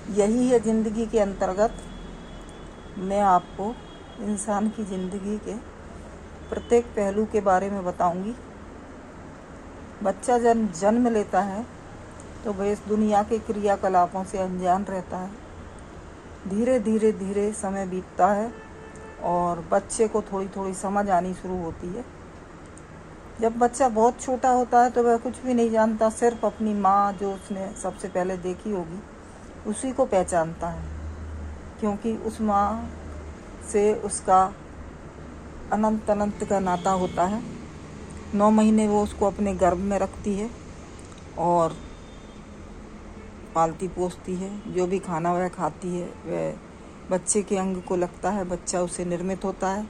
यही है ज़िंदगी के अंतर्गत। मैं आपको इंसान की ज़िंदगी के प्रत्येक पहलू के बारे में बताऊंगी। बच्चा जन्म लेता है तो वह इस दुनिया के क्रियाकलापों से अनजान रहता है। धीरे धीरे धीरे समय बीतता है और बच्चे को थोड़ी थोड़ी समझ आनी शुरू होती है। जब बच्चा बहुत छोटा होता है तो वह कुछ भी नहीं जानता, सिर्फ अपनी माँ जो उसने सबसे पहले देखी होगी उसी को पहचानता है, क्योंकि उस माँ से उसका अनंत अनंत का नाता होता है। 9 महीने वो उसको अपने गर्भ में रखती है और पालती पोसती है। जो भी खाना वह खाती है वह बच्चे के अंग को लगता है, बच्चा उसे निर्मित होता है।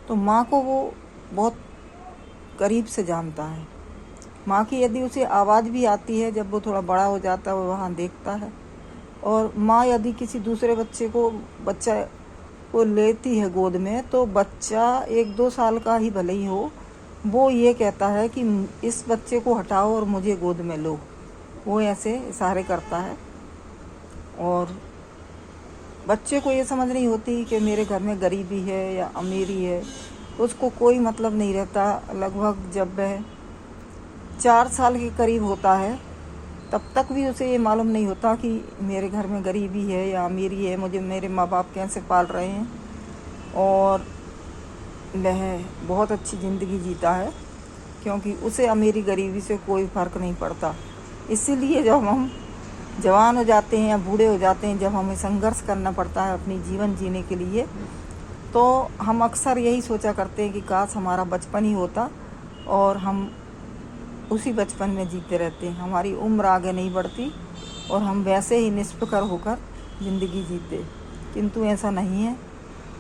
तो माँ को वो बहुत करीब से जानता है। माँ की यदि उसे आवाज़ भी आती है, जब वो थोड़ा बड़ा हो जाता है वो वहाँ देखता है। और माँ यदि किसी दूसरे बच्चा को लेती है गोद में, तो बच्चा 1-2 साल का ही भले ही हो, वो ये कहता है कि इस बच्चे को हटाओ और मुझे गोद में लो। वो ऐसे इशारे करता है और बच्चे को ये समझ नहीं होती कि मेरे घर में गरीबी है या अमीरी है, उसको कोई मतलब नहीं रहता। लगभग जब वह 4 साल के करीब होता है तब तक भी उसे ये मालूम नहीं होता कि मेरे घर में गरीबी है या अमीरी है, मुझे मेरे माँ बाप कैसे पाल रहे हैं। और वह बहुत अच्छी ज़िंदगी जीता है, क्योंकि उसे अमीरी गरीबी से कोई फ़र्क नहीं पड़ता। इसीलिए जब हम जवान हो जाते हैं या बूढ़े हो जाते हैं, जब हमें संघर्ष करना पड़ता है अपनी जीवन जीने के लिए, तो हम अक्सर यही सोचा करते हैं कि काश हमारा बचपन ही होता और हम उसी बचपन में जीते रहते हैं। हमारी उम्र आगे नहीं बढ़ती और हम वैसे ही निष्प्रकर होकर ज़िंदगी जीते, किंतु ऐसा नहीं है।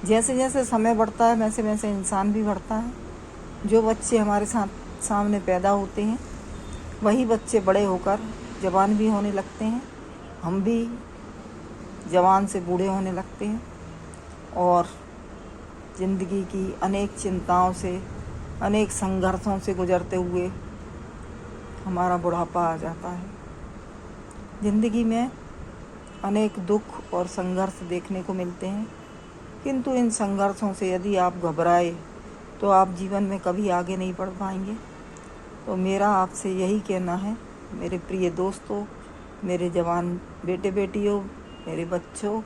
जैसे जैसे समय बढ़ता है वैसे वैसे इंसान भी बढ़ता है। जो बच्चे हमारे सामने पैदा होते हैं वही बच्चे बड़े होकर जवान भी होने लगते हैं। हम भी जवान से बूढ़े होने लगते हैं और ज़िंदगी की अनेक चिंताओं से, अनेक संघर्षों से गुजरते हुए हमारा बुढ़ापा आ जाता है। ज़िंदगी में अनेक दुख और संघर्ष देखने को मिलते हैं, किंतु इन संघर्षों से यदि आप घबराए तो आप जीवन में कभी आगे नहीं बढ़ पाएंगे। तो मेरा आपसे यही कहना है, मेरे प्रिय दोस्तों, मेरे जवान बेटे बेटियों, मेरे बच्चों,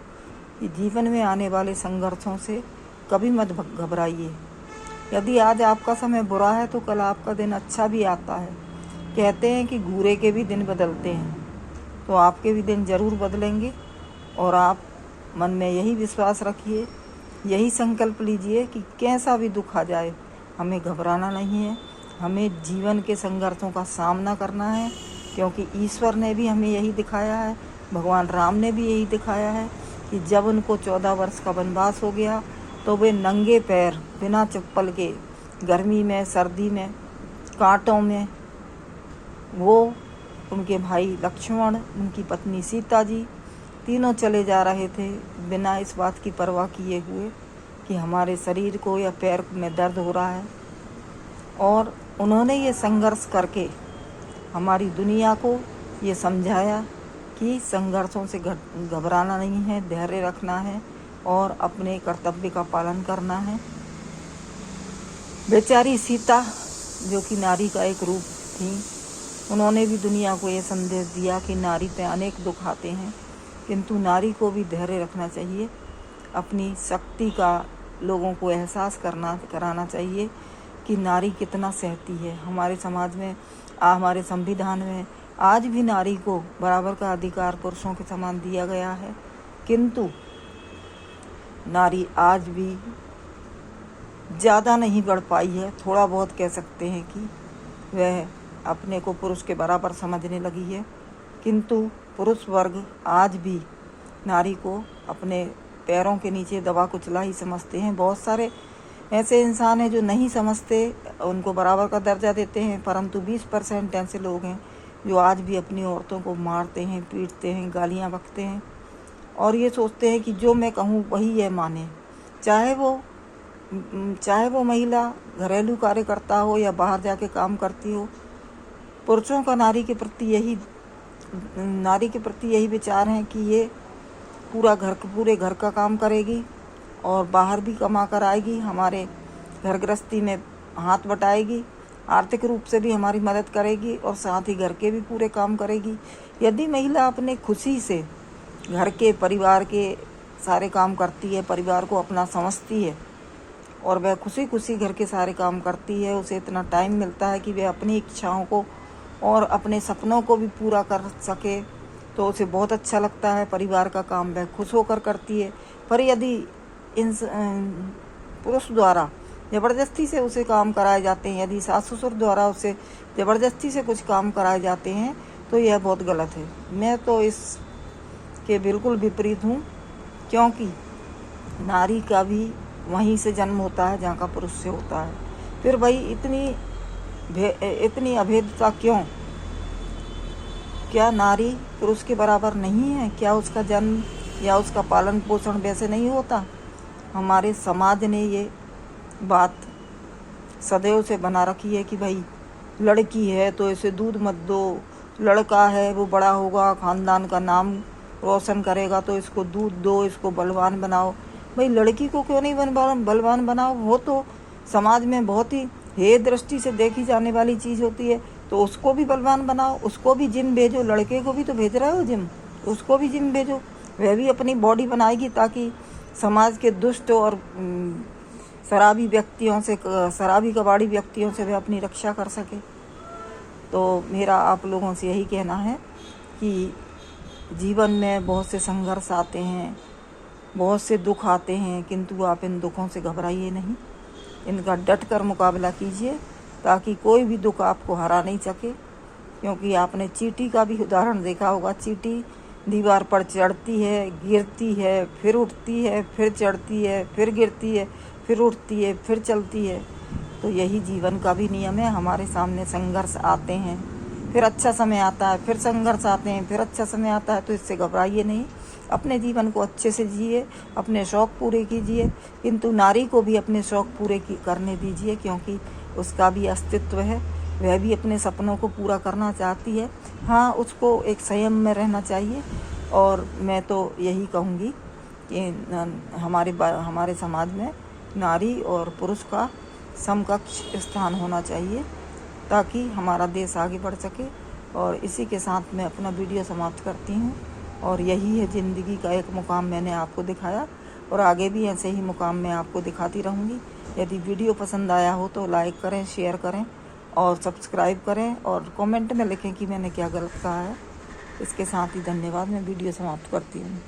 कि जीवन में आने वाले संघर्षों से कभी मत घबराइए। यदि आज आपका समय बुरा है तो कल आपका दिन अच्छा भी आता है। कहते हैं कि घूरे के भी दिन बदलते हैं, तो आपके भी दिन ज़रूर बदलेंगे। और आप मन में यही विश्वास रखिए, यही संकल्प लीजिए कि कैसा भी दुख आ जाए हमें घबराना नहीं है, हमें जीवन के संघर्षों का सामना करना है। क्योंकि ईश्वर ने भी हमें यही दिखाया है, भगवान राम ने भी यही दिखाया है कि जब उनको 14 वर्ष का वनवास हो गया तो वे नंगे पैर बिना चप्पल के, गर्मी में, सर्दी में, कांटों में, वो, उनके भाई लक्ष्मण, उनकी पत्नी सीता जी, तीनों चले जा रहे थे बिना इस बात की परवाह किए हुए कि हमारे शरीर को या पैर में दर्द हो रहा है। और उन्होंने ये संघर्ष करके हमारी दुनिया को ये समझाया कि संघर्षों से घबराना नहीं है, धैर्य रखना है और अपने कर्तव्य का पालन करना है। बेचारी सीता, जो कि नारी का एक रूप थी, उन्होंने भी दुनिया को ये संदेश दिया कि नारी पे अनेक दुख आते हैं, किंतु नारी को भी धैर्य रखना चाहिए। अपनी शक्ति का लोगों को एहसास कराना चाहिए कि नारी कितना सहती है। हमारे समाज में, हमारे संविधान में आज भी नारी को बराबर का अधिकार पुरुषों के समान दिया गया है, किंतु नारी आज भी ज़्यादा नहीं बढ़ पाई है। थोड़ा बहुत कह सकते हैं कि वह अपने को पुरुष के बराबर समझने लगी है, किंतु पुरुष वर्ग आज भी नारी को अपने पैरों के नीचे दबा कुचला ही समझते हैं। बहुत सारे ऐसे इंसान हैं जो नहीं समझते, उनको बराबर का दर्जा देते हैं, परंतु 20% ऐसे लोग हैं जो आज भी अपनी औरतों को मारते हैं, पीटते हैं, गालियाँ बकते हैं और ये सोचते हैं कि जो मैं कहूँ वही यह माने। चाहे वो महिला घरेलू कार्य करता हो या बाहर जाके काम करती हो, पुरुषों का नारी के प्रति यही विचार है कि ये पूरे घर का काम करेगी और बाहर भी कमा कर आएगी, हमारे घर गृहस्थी में हाथ बटाएगी, आर्थिक रूप से भी हमारी मदद करेगी और साथ ही घर के भी पूरे काम करेगी। यदि महिला अपने खुशी से घर के परिवार के सारे काम करती है, परिवार को अपना समझती है और वह खुशी खुशी घर के सारे काम करती है, उसे इतना टाइम मिलता है कि वह अपनी इच्छाओं को और अपने सपनों को भी पूरा कर सके, तो उसे बहुत अच्छा लगता है। परिवार का काम वह खुश होकर करती है। पर यदि इन पुरुष द्वारा ज़बरदस्ती से उसे काम कराए जाते हैं, यदि सास ससुर द्वारा उसे ज़बरदस्ती से कुछ काम कराए जाते हैं, तो यह बहुत गलत है। मैं तो इसके बिल्कुल विपरीत हूँ, क्योंकि नारी का भी वहीं से जन्म होता है जहाँ का पुरुष से होता है। फिर भाई इतनी अभेदता क्यों? क्या नारी पुरुष के बराबर नहीं है? क्या उसका जन्म या उसका पालन पोषण वैसे नहीं होता? हमारे समाज ने ये बात सदैव से बना रखी है कि भाई लड़की है तो इसे दूध मत दो, लड़का है वो बड़ा होगा, खानदान का नाम रोशन करेगा, तो इसको दूध दो, इसको बलवान बनाओ। भाई लड़की को क्यों नहीं बलवान बनाओ? वो तो समाज में बहुत ही हेय दृष्टि से देखी जाने वाली चीज़ होती है, तो उसको भी बलवान बनाओ, उसको भी जिम भेजो। लड़के को भी तो भेज रहे हो जिम, उसको भी जिम भेजो, वह भी अपनी बॉडी बनाएगी ताकि समाज के दुष्ट और शराबी कबाड़ी व्यक्तियों से वह अपनी रक्षा कर सके। तो मेरा आप लोगों से यही कहना है कि जीवन में बहुत से संघर्ष आते हैं, बहुत से दुख आते हैं, किंतु आप इन दुखों से घबराइए नहीं, इनका डट कर मुकाबला कीजिए ताकि कोई भी दुख आपको हरा नहीं सके। क्योंकि आपने चींटी का भी उदाहरण देखा होगा। चींटी दीवार पर चढ़ती है, गिरती है, फिर उठती है, फिर चढ़ती है, फिर गिरती है, फिर उठती है, फिर चलती है। तो यही जीवन का भी नियम है। हमारे सामने संघर्ष आते हैं, फिर अच्छा समय आता है, फिर संघर्ष आते हैं, फिर अच्छा समय आता है। तो इससे घबराइए नहीं, अपने जीवन को अच्छे से जिए, अपने शौक़ पूरे कीजिए, किंतु नारी को भी अपने शौक़ पूरे करने दीजिए, क्योंकि उसका भी अस्तित्व है, वह भी अपने सपनों को पूरा करना चाहती है। हाँ, उसको एक संयम में रहना चाहिए। और मैं तो यही कहूँगी कि हमारे समाज में नारी और पुरुष का समकक्ष स्थान होना चाहिए ताकि हमारा देश आगे बढ़ सके। और इसी के साथ मैं अपना वीडियो समाप्त करती हूँ। और यही है ज़िंदगी का एक मुकाम मैंने आपको दिखाया, और आगे भी ऐसे ही मुकाम मैं आपको दिखाती रहूँगी। यदि वीडियो पसंद आया हो तो लाइक करें, शेयर करें और सब्सक्राइब करें, और कमेंट में लिखें कि मैंने क्या गलत कहा है। इसके साथ ही धन्यवाद। मैं वीडियो समाप्त करती हूँ।